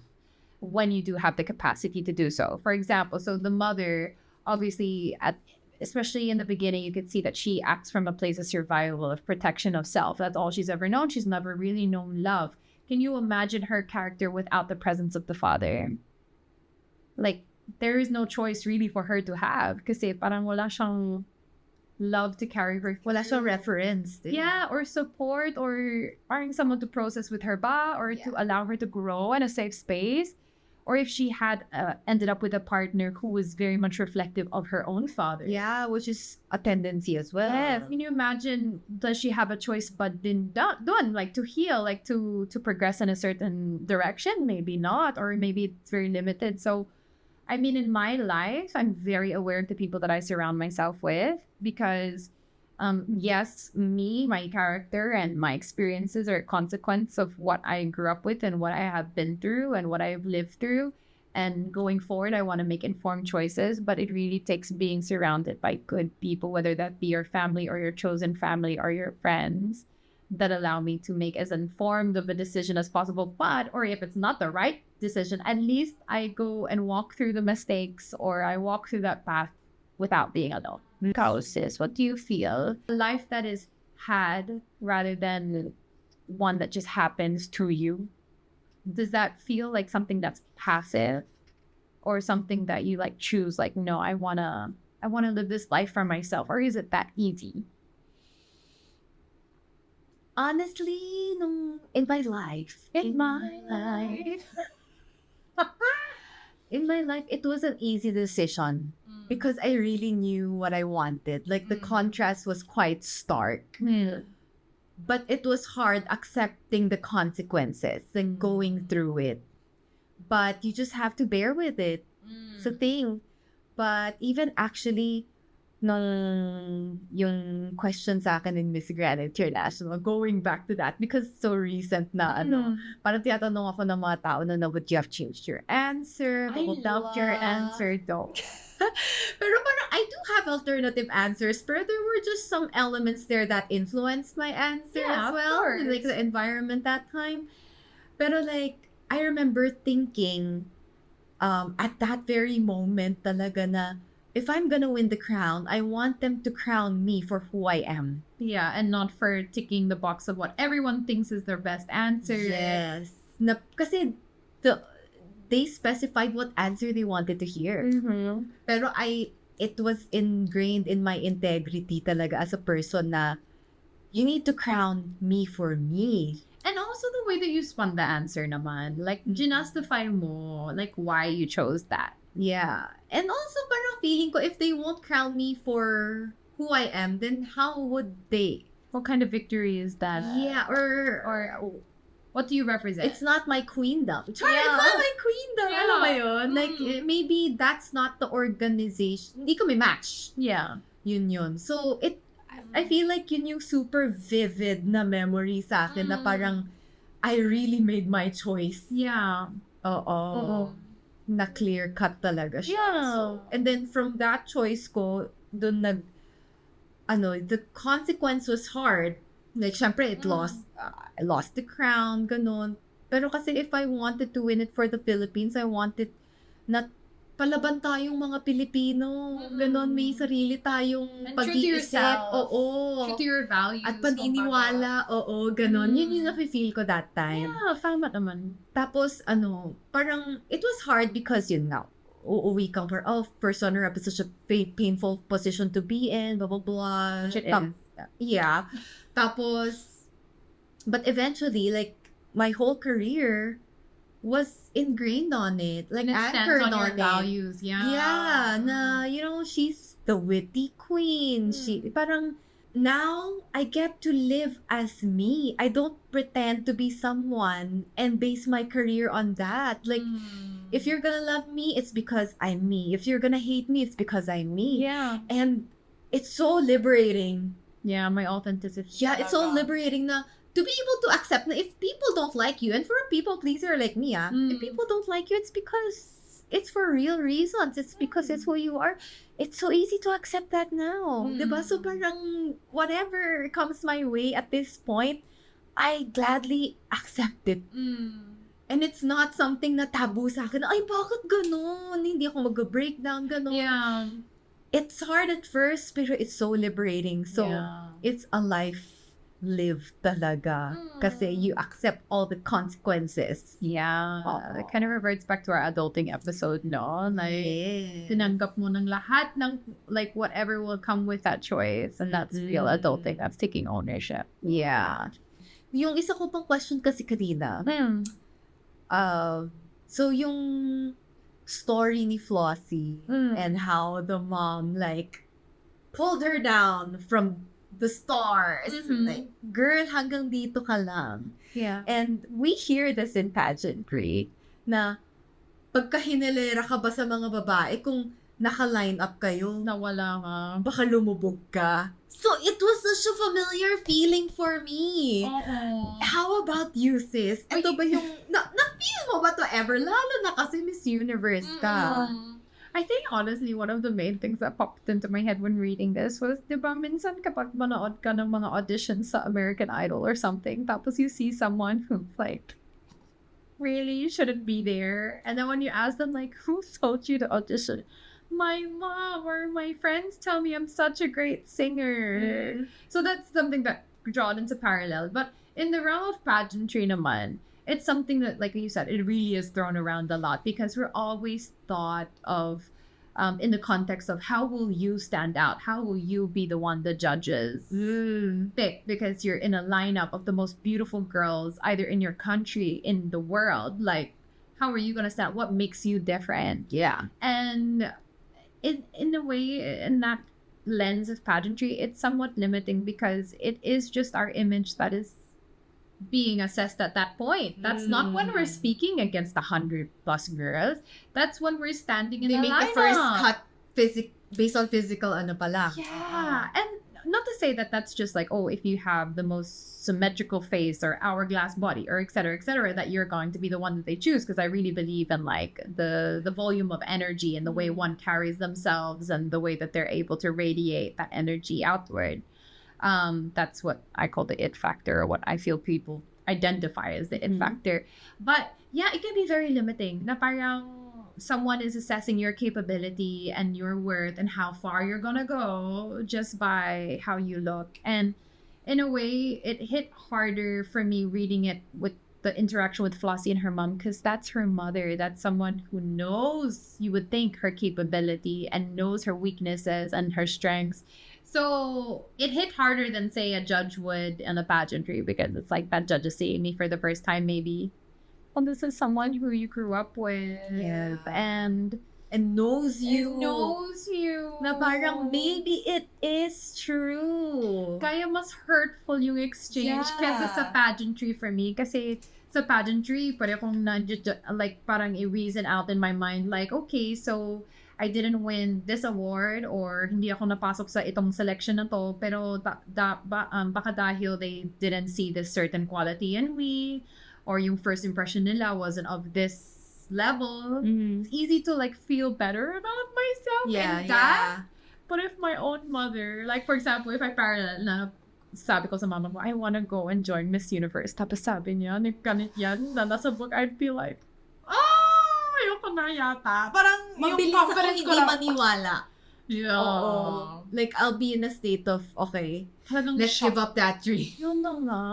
when you do have the capacity to do so. For example, so the mother, obviously, especially in the beginning, you could see that she acts from a place of survival, of protection of self. That's all she's ever known. She's never really known love. Can you imagine her character without the presence of the father? Like, there is no choice really for her to have kasi parang wala siyang love to carry her. Wala siyang reference. Yeah, or support, or parang someone to process with her ba, or to allow her to grow in a safe space. Or if she had ended up with a partner who was very much reflective of her own father. Yeah, which is a tendency as well. Yes. Can you imagine, does she have a choice but been done, like to heal, like to progress in a certain direction? Maybe not, or maybe it's very limited. So, I mean, in my life, I'm very aware of the people that I surround myself with because yes, me, my character, and my experiences are a consequence of what I grew up with and what I have been through and what I've lived through. And going forward, I want to make informed choices, but it really takes being surrounded by good people, whether that be your family or your chosen family or your friends, that allow me to make as informed of a decision as possible. But, or if it's not the right decision, at least I go and walk through the mistakes, or I walk through that path without being alone. Sis, what do you feel? A life that is had rather than one that just happens to you. Does that feel like something that's passive, or something that you like choose? Like, no, I wanna live this life for myself, or is it that easy? Honestly, in my life, in my life, it was an easy decision because I really knew what I wanted. Like the contrast was quite stark, but it was hard accepting the consequences and going through it. But you just have to bear with it. It's a thing. But even actually, nung yung question sa akin in Miss Grand International, going back to that, because it's so recent na parang tinatanong ako ng mga tao na would you have changed your answer? I Doubt your answer, though. Pero parang I do have alternative answers, pero there were just some elements there that influenced my answer as well. Like the environment that time. Pero like, I remember thinking at that very moment talaga na, if I'm gonna win the crown, I want them to crown me for who I am. Yeah, and not for ticking the box of what everyone thinks is their best answer. Yes. Kasi they specified what answer they wanted to hear. Pero it was ingrained in my integrity talaga as a person na you need to crown me for me. And also the way that you spun the answer naman. Like, justify mo, like, why you chose that. Yeah. And also, parang feeling ko, if they won't crown me for who I am, then how would they? What kind of victory is that? Yeah, or what do you represent? it's not my queendom. It's not my queendom. Yeah. Alam mo yun? Like, maybe that's not the organization. Hindi kami match. Yeah. Yun. So, I feel like yun yung super vivid na memory sa akin na parang I really made my choice. Yeah. Oo. na clear cut talaga siya. Yeah. And then from that choice ko, the consequence was hard. Like, syempre, I lost the crown, ganun. Pero kasi if I wanted to win it for the Philippines, I wanted na palaban tayong mga Pilipino. Ganon, may sarili tayong And true to pag-iisip. yourself. Oo. True to your values. At paniniwala. Oo, ganon. Yun yung nafe-feel ko that time. Yeah, tama naman. Tapos, parang, it was hard because yun nga, uuwi ka for, first runner-up is such a painful position to be in, blah, blah, blah. Which it is. Yeah. Tapos, but eventually, like, my whole career was ingrained on it. Like, And it stands anchored on your it. values. Yeah. Yeah, na, she's the witty queen. She, parang, now, I get to live as me. I don't pretend to be someone and base my career on that. Like, if you're gonna love me, it's because I'm me. If you're gonna hate me, it's because I'm me. Yeah. And it's so liberating. Yeah, my authenticity. Yeah, it's so liberating na to be able to accept na if people don't like you, and for a people pleaser like me, if people don't like you, it's because it's for real reasons. It's because it's who you are. It's so easy to accept that now. Diba? So parang whatever comes my way at this point, I gladly accept it. And it's not something na taboo sa akin. Ay, bakit ganun? Hindi ako mag-breakdown, ganun. Yeah. It's hard at first, pero it's so liberating. So, Yeah. it's a life lived talaga. Kasi you accept all the consequences. Yeah. It kind of reverts back to our adulting episode, no? Like, Yes. tinanggap mo ng lahat ng, like, whatever will come with that choice. And that's real adulting. That's taking ownership. Yeah. Yung isa ko pang question kasi kanina, so yung story ni Flossie and how the mom like pulled her down from the stars. Like, girl, hanggang dito ka lang. Yeah. And we hear this in pageantry na pagka hinilera ka ba sa mga babae, kung naka-line up kayo, Nawala nga. baka lumubog ka. So, it was such a familiar feeling for me. How about you, sis? Ito ba yung, na-feel mo ba to ever? Lalo na kasi Miss Universe ka. I think honestly, one of the main things that popped into my head when reading this was, di ba, minsan kapag manood ka ng mga auditions sa American Idol or something, tapos you see someone who's like, really, you shouldn't be there. And then when you ask them, like, who told you to audition? My mom or my friends tell me I'm such a great singer. So that's something that drawn into parallel. But in the realm of pageantry naman, it's something that, like you said, it really is thrown around a lot because we're always thought of in the context of how will you stand out? How will you be the one the judges pick? Because you're in a lineup of the most beautiful girls, either in your country, in the world. Like, how are you going to stand? What makes you different? Yeah. And in a way, in that lens of pageantry, it's somewhat limiting because it is just our image that is being assessed at that point. That's not when we're speaking against 100+ girls. That's when we're standing in They a make the lineup. first cut based on physical ano pala. Yeah, and not to say that that's just like, oh, if you have the most symmetrical face or hourglass body or et cetera, that you're going to be the one that they choose. Because I really believe in like the volume of energy and the way one carries themselves and the way that they're able to radiate that energy outward. That's what I call the it factor, or what I feel people identify as the it factor. But yeah, it can be very limiting. Na parang someone is assessing your capability and your worth and how far you're gonna go just by how you look. And in a way, it hit harder for me reading it with the interaction with Flossie and her mom, because that's her mother. That's someone who knows, you would think, her capability and knows her weaknesses and her strengths. So it hit harder than, say, a judge would in a pageantry, because it's like that judge is seeing me for the first time, maybe. Well, this is someone who you grew up with. Yeah. And knows you. knows you. Na parang maybe it is true. Kaya mas hurtful yung exchange kesa sa pageantry for me. Kasi sa pageantry, pwede akong like parang i-reason out in my mind, like, okay, so I didn't win this award or hindi ako napasok sa itong selection na to, pero baka dahil they didn't see this certain quality in me, or yung first impression nila wasn't of this level, Mm. it's easy to like feel better about myself and that. But if my own mother, like for example, if I parallel na sabi ko sa mama mo, I wanna go and join Miss Universe. Tapos sabi niya, ganit yan, na nasa book, I'd be like, ayoko na yata. Parang Mabilis yung ako confidence hindi ko lang. maniwala. Yeah. Oo. Like, I'll be in a state of, okay, Talagang let's shock. give up that dream. Yun na nga.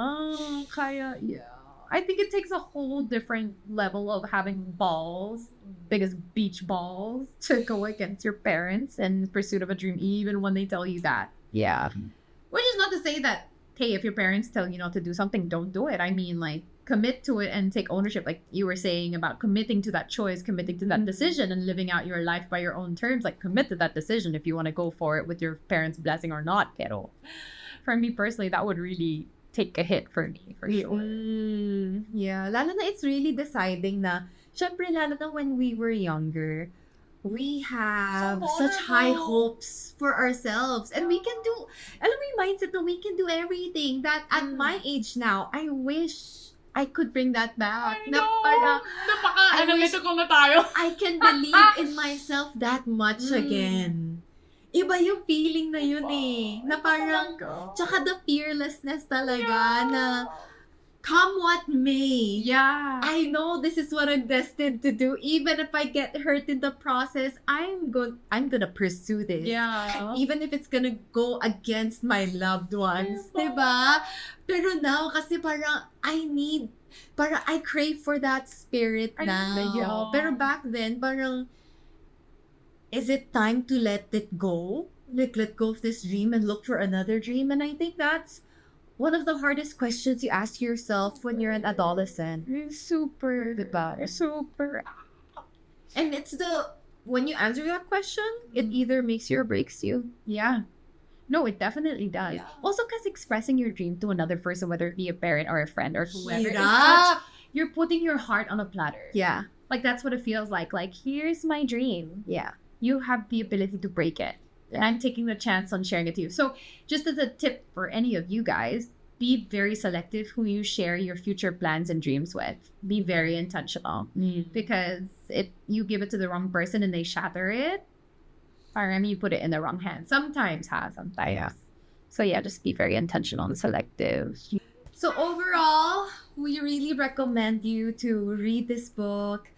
Kaya, yeah. I think it takes a whole different level of having balls, big as beach balls, to go against your parents in pursuit of a dream, even when they tell you that. Yeah. Which is not to say that, hey, if your parents tell you not to do something, don't do it. I mean, like, commit to it and take ownership. Like you were saying about committing to that choice, committing to that decision, and living out your life by your own terms. Like, commit to that decision if you want to go for it with your parents' blessing or not. Pero for me personally, that would really take a hit for me, for sure. Yeah, lalo na it's really deciding na, syempre lalo na when we were younger, we have So such high vulnerable. hopes for ourselves. And we can do, alam mo yung mindset na we can do everything. That at my age now, I wish I could bring that back. Na parang, I wish- ko na tayo. I can believe in myself that much again. Iba yung feeling na yun eh. Na parang, tsaka the fearlessness talaga na come what may. Yeah. I know this is what I'm destined to do. Even if I get hurt in the process, I'm gonna pursue this. Yeah. Even if it's gonna go against my loved ones. Diba? Pero now, kasi parang I crave for that spirit now. Yeah. Pero back then, parang, is it time to let it go? Like, let go of this dream and look for another dream? And I think that's one of the hardest questions you ask yourself when you're an adolescent. Super, Diba? super. And when you answer that question, it either makes you or breaks you. Yeah. No, it definitely does. Yeah. Also, because expressing your dream to another person, whether it be a parent or a friend or whoever, is Hirap. you're putting your heart on a platter. Yeah. Like, that's what it feels like. Like, here's my dream. Yeah. You have the ability to break it. And I'm taking the chance on sharing it to you. So, just as a tip for any of you guys, be very selective who you share your future plans and dreams with. Be very intentional. Because if you give it to the wrong person and they shatter it, parang you put it in the wrong hands. Sometimes. Yeah. So yeah, just be very intentional and selective. So overall, we really recommend you to read this book,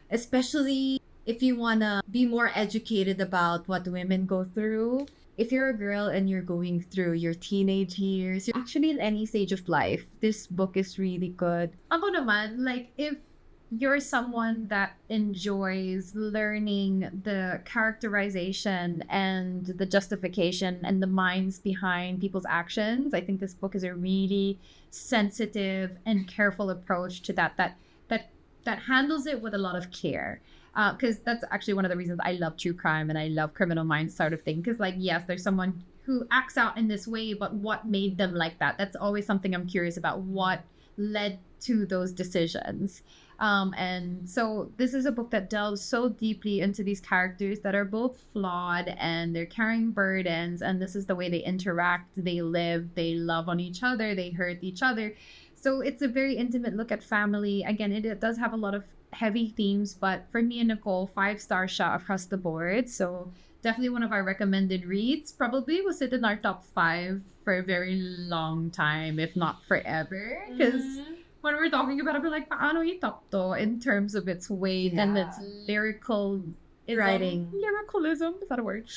especially if you want to be more educated about what women go through. If you're a girl and you're going through your teenage years, you're actually in any stage of life, this book is really good. Ako naman, like, if you're someone that enjoys learning the characterization and the justification and the minds behind people's actions, I think this book is a really sensitive and careful approach to that handles it with a lot of care. Because that's actually one of the reasons I love true crime and I love Criminal Minds sort of thing. Because, like, yes, there's someone who acts out in this way, but what made them like that? That's always something I'm curious about. What led to those decisions? And so this is a book that delves so deeply into these characters that are both flawed and they're carrying burdens. And this is the way they interact, they live, they love on each other, they hurt each other. So it's a very intimate look at family. Again, it does have a lot of heavy themes, but for me and Nicole, 5-star shot across the board. So definitely one of our recommended reads. Probably will sit in our top 5 for a very long time, if not forever. Because when we're talking about it, we're like, paano top to in terms of its weight and its lyrical Writing. Lyricalism, is that a word?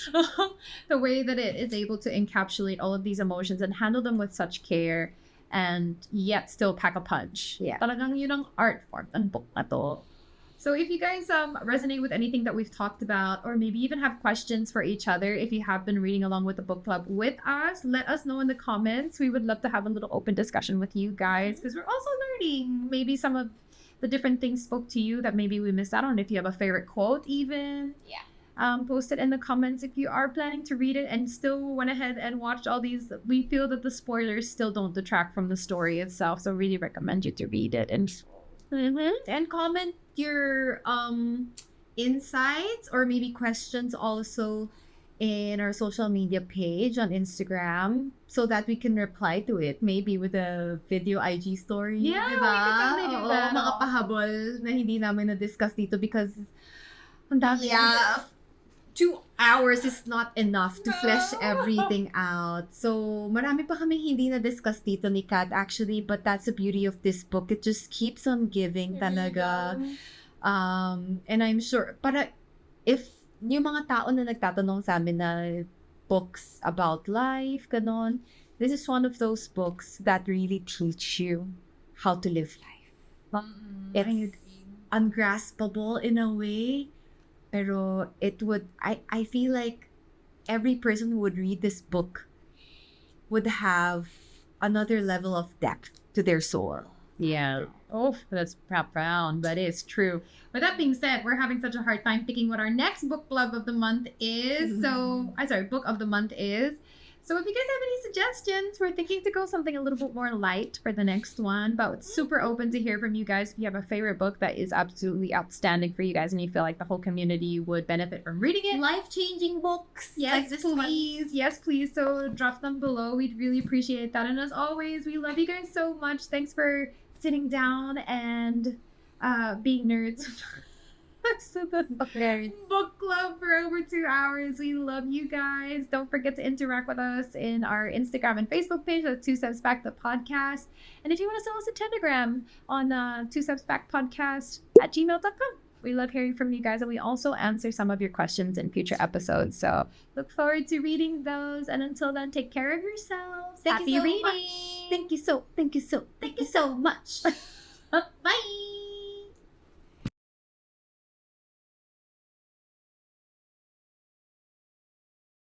The way that it is able to encapsulate all of these emotions and handle them with such care and yet still pack a punch. Yeah. Talagang yun ang art form ng book na to. So if you guys resonate with anything that we've talked about, or maybe even have questions for each other, if you have been reading along with the book club with us, let us know in the comments. We would love to have a little open discussion with you guys because we're also learning. Maybe some of the different things spoke to you that maybe we missed out on. If you have a favorite quote even. Yeah. Post it in the comments if you are planning to read it and still went ahead and watched all these. We feel that the spoilers still don't detract from the story itself, so really recommend you to read it and comment your insights or maybe questions also in our social media page on Instagram so that we can reply to it. Maybe with a video IG story. Yeah, we diba? could totally do Oo, that. mga pahabol na hindi namin na-discuss dito because ang dami. Yeah. 2 hours is not enough to flesh everything out. So, marami pa kami hindi na-discuss dito ni Kat actually, but that's the beauty of this book. It just keeps on giving talaga. And I'm sure, para if yung mga tao na nagtatanong sa amin na books about life, ganon, this is one of those books that really teach you how to live life. It's ungraspable in a way, pero I feel like every person who would read this book would have another level of depth to their soul. Yeah. Oh, that's profound, but it's true. With that being said, we're having such a hard time picking what our next book club of the month is. Book of the month is. So if you guys have any suggestions, we're thinking to go something a little bit more light for the next one, but it's super open to hear from you guys. If you have a favorite book that is absolutely outstanding for you guys and you feel like the whole community would benefit from reading it. Life-changing books. Yes, like please. Yes, please. So drop them below. We'd really appreciate that. And as always, we love you guys so much. Thanks for sitting down and being nerds. So the book club for over 2 hours. We love you guys. Don't forget to interact with us in our Instagram and Facebook page. That's 2 Steps Back the podcast. And if you want to send us a telegram on 2 Steps Back podcast at gmail.com. We love hearing from you guys, and we also answer some of your questions in future episodes. So look forward to reading those. And until then, take care of yourselves. Thank Happy you so reading. much. Thank you so much. Bye.